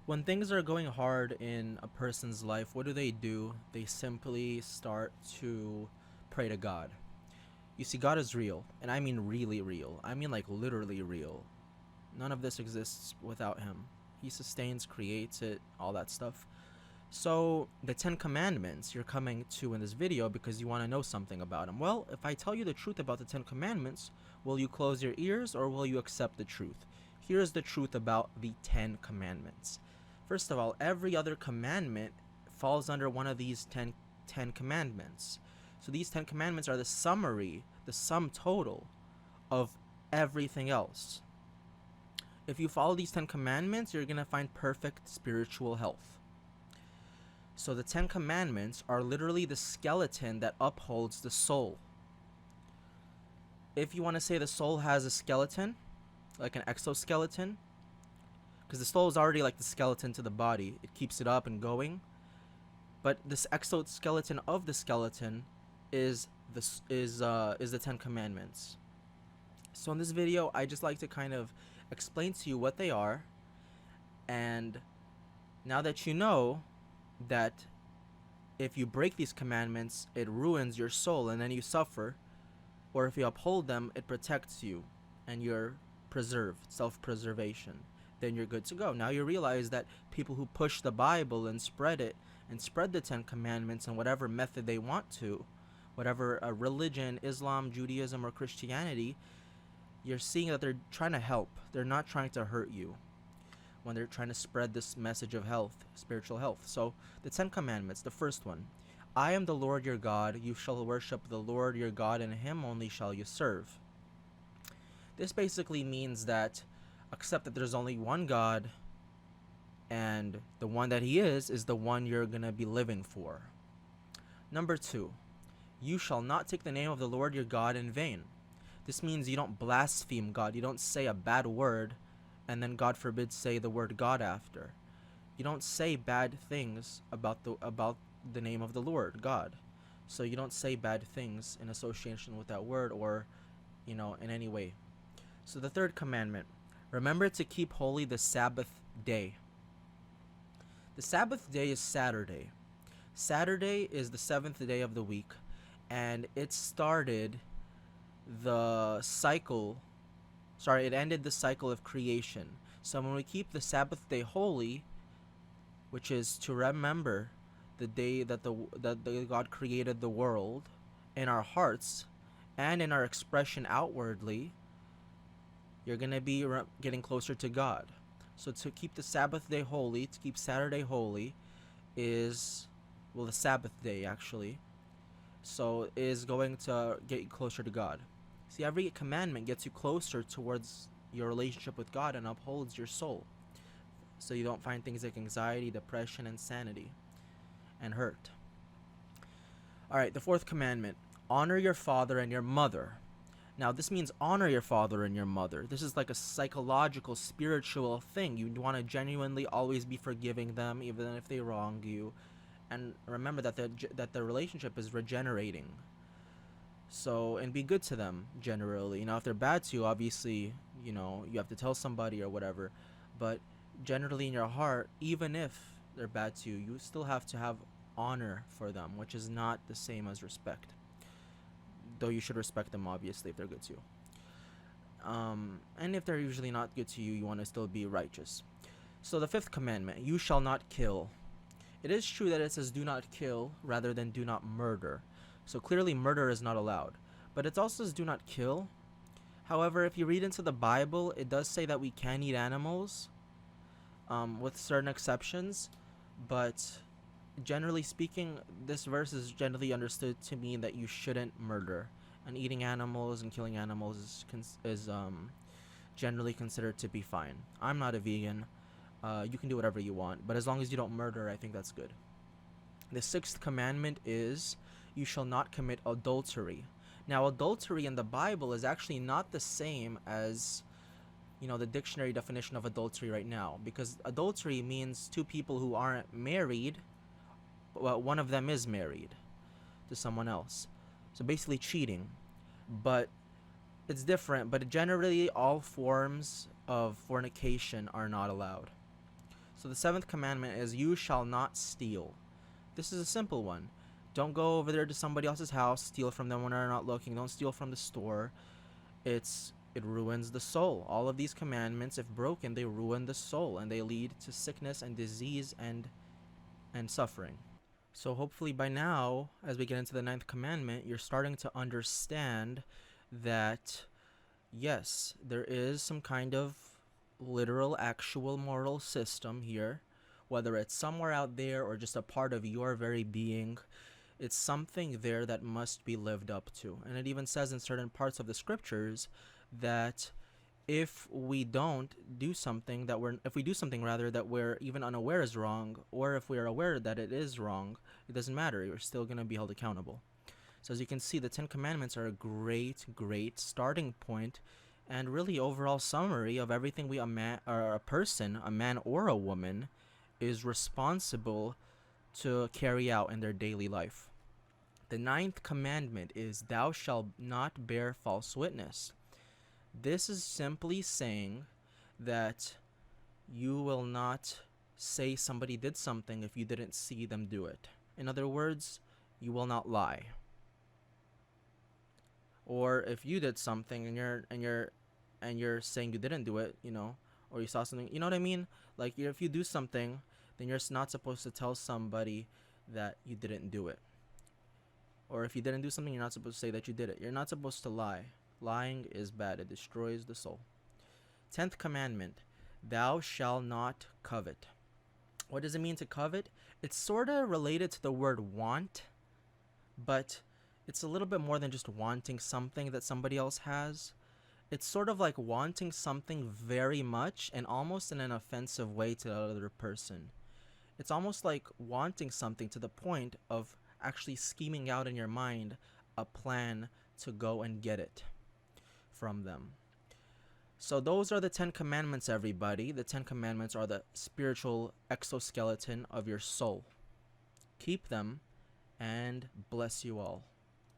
When things are going hard in a person's life, what do? They simply start to pray to God. You see, God is real, and I mean really real. I mean like literally real. None of this exists without Him. He sustains, creates it, all that stuff. So, the Ten Commandments you're coming to in this video because you want to know something about them. Well, if I tell you the truth about the Ten Commandments, will you close your ears or will you accept the truth? Here's the truth about the Ten Commandments. First of all, every other commandment falls under one of these ten Commandments. So these Ten Commandments are the summary, the sum total of everything else. If you follow these Ten Commandments, you're going to find perfect spiritual health. So the Ten Commandments are literally the skeleton that upholds the soul. If you want to say the soul has a skeleton, like an exoskeleton, because the soul is already like the skeleton to the body, it keeps it up and going. But this exoskeleton of the skeleton is the Ten Commandments. So in this video, I just like to kind of explain to you what they are, and now that you know that if you break these commandments, it ruins your soul and then you suffer, or if you uphold them, it protects you and you're preserved, self-preservation, then you're good to go. Now you realize that people who push the Bible and spread it and spread the Ten Commandments in whatever method they want to, whatever religion, Islam, Judaism, or Christianity, you're seeing that they're trying to help. They're not trying to hurt you when they're trying to spread this message of health, spiritual health. So the Ten Commandments, the first one, I am the Lord your God. You shall worship the Lord your God, and Him only shall you serve. This basically means that accept that there's only one God, and the one that He is the one you're going to be living for. Number two, you shall not take the name of the Lord your God in vain. This means you don't blaspheme God. You don't say a bad word and then, God forbid, say the word God after. You don't say bad things about the name of the Lord, God. So you don't say bad things in association with that word or, in any way. So the third commandment, remember to keep holy the Sabbath day. The Sabbath day is Saturday. Saturday is the seventh day of the week, and it started the cycle. It ended the cycle of creation. So when we keep the Sabbath day holy, which is to remember the day that the God created the world in our hearts and in our expression outwardly, you're going to be getting closer to God. So to keep the Sabbath day holy, to keep Saturday holy is, the Sabbath day actually, so is going to get you closer to God. See, every commandment gets you closer towards your relationship with God and upholds your soul, so you don't find things like anxiety, depression, insanity, and hurt. Alright, the fourth commandment, honor your father and your mother. Now, this means honor your father and your mother. This is like a psychological, spiritual thing. You want to genuinely always be forgiving them, even if they wrong you. And remember that the relationship is regenerating. So, and be good to them, generally. If they're bad to you, obviously, you have to tell somebody or whatever. But generally in your heart, even if they're bad to you, you still have to have honor for them, which is not the same as respect. Though you should respect them, obviously, if they're good to you. And if they're usually not good to you, you want to still be righteous. So the fifth commandment, you shall not kill. It is true that it says do not kill rather than do not murder. So clearly murder is not allowed. But it also says do not kill. However, if you read into the Bible, it does say that we can eat animals, with certain exceptions. But generally speaking, this verse is generally understood to mean that you shouldn't murder. And eating animals and killing animals is generally considered to be fine. I'm not a vegan. You can do whatever you want. But as long as you don't murder, I think that's good. The sixth commandment is, you shall not commit adultery. Now, adultery in the Bible is actually not the same as, the dictionary definition of adultery right now. Because adultery means two people who aren't married, but one of them is married to someone else. So basically cheating. But it's different. But generally, all forms of fornication are not allowed. So the seventh commandment is, you shall not steal. This is a simple one. Don't go over there to somebody else's house, steal from them when they're not looking. Don't steal from the store. It ruins the soul. All of these commandments, if broken, they ruin the soul, and they lead to sickness and disease and suffering. So hopefully by now, as we get into the ninth commandment, you're starting to understand that yes, there is some kind of literal, actual moral system here, whether it's somewhere out there or just a part of your very being. It's something there that must be lived up to. And it even says in certain parts of the scriptures that if we do something that we're even unaware is wrong, or if we are aware that it is wrong, it doesn't matter. You're still going to be held accountable. So as you can see, the Ten Commandments are a great starting point and really overall summary of everything a man or a woman, is responsible to carry out in their daily life. The ninth commandment is, thou shalt not bear false witness. This is simply saying that you will not say somebody did something if you didn't see them do it. In other words, you will not lie. Or if you did something and you're saying you didn't do it, or you saw something, you know what I mean? Like, if you do something, then you're not supposed to tell somebody that you didn't do it. Or if you didn't do something, you're not supposed to say that you did it. You're not supposed to lie. Lying is bad. It destroys the soul. 10th commandment, thou shalt not covet. What does it mean to covet? It's sort of related to the word want, but it's a little bit more than just wanting something that somebody else has. It's sort of like wanting something very much and almost in an offensive way to the other person. It's almost like wanting something to the point of actually scheming out in your mind a plan to go and get it from them. So those are the 10 commandments, everybody. The 10 commandments are the spiritual exoskeleton of your soul. Keep them, and bless you all.